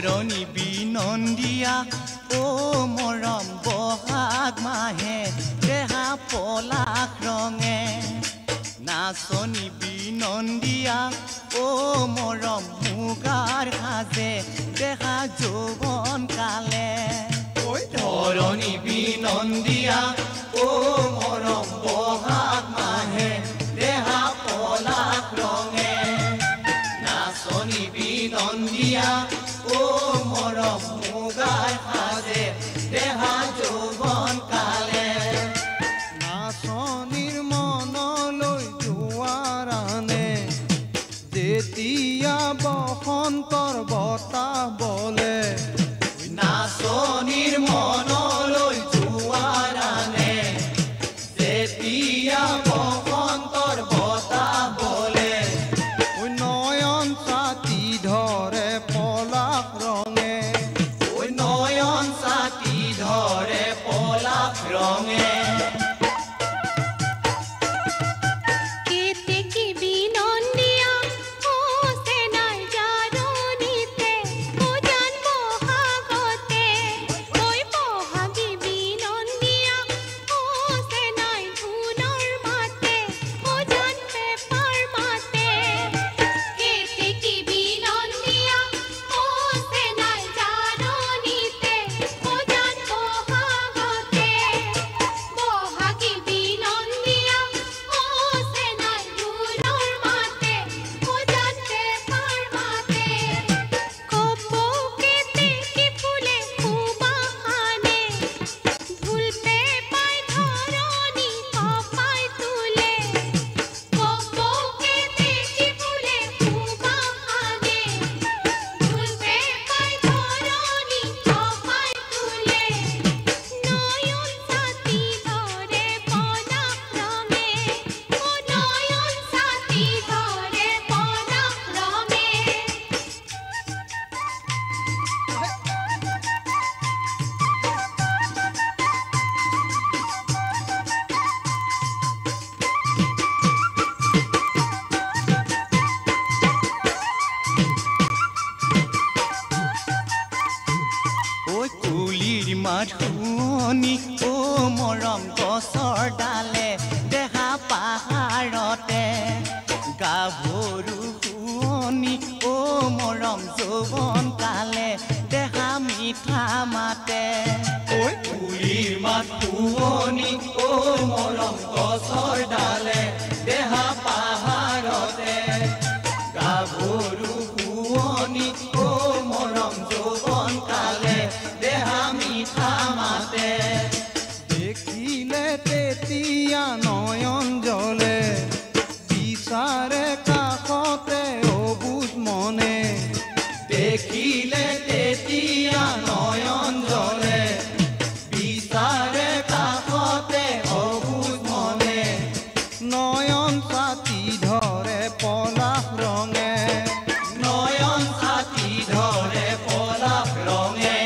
ধৰণী বিনন্দিয়া ও মৰম বহাগ মাহে দেহা পলাশ ৰঙে নাচনী বিনন্দিয়া ও মৰম মুগাৰ সাজে দেহা যৌৱন কালে ধৰণী বিনন্দিয়া ও মৰম বহাগ মাহে দেহা পলাশ ৰঙে নাচনী বিনন্দিয়া ও মৰম মুগাৰ সাজে দেহা যৌৱন কালে নাচনীৰ মনলৈ জোৱাৰ আনে যেতিয়া বসন্তৰ বতাহ বলে নাচনীৰ মনলৈ জোৱাৰ আনে যেতিয়া বসন্তৰ বতাহ বলে নয়ন ছাতি ধৰে পলাশ ৰঙে নয়ন ছাতি ধৰে পলাশ ৰঙে মাধুনী ও মৰম গছৰ ডালে দেহা পাহাৰতে গাভৰু শুৱনি ও মৰম যৌৱন কালে দেহা মিঠা মাতে কুলিৰ মাত শুৱনি ও মৰম গছৰ ডালে দেহা পাহাৰতে গাভৰু শুৱনি ও মৰম যৌৱন কালে দেহা মিঠা মাতে দেখিলে তেতিয়া নয়ন জ্বলে বিচাৰে কাষতে অবুজ মনে দেখিলে তেতিয়া নয়ন জ্বলে বিচাৰে কাষতে অবুজ মনে নয়ন ছাতি ধৰে পলাশ ৰঙে নয়ন ছাতি ধৰে পলাশ ৰঙে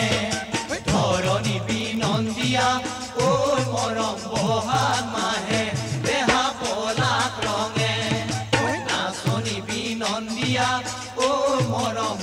ধৰণী বিনন্দিয়া ঐ মৰম বহাগ মাহে দেহা পলাশ ৰঙে নাচনী বিনন্দিয়া ঐ মৰম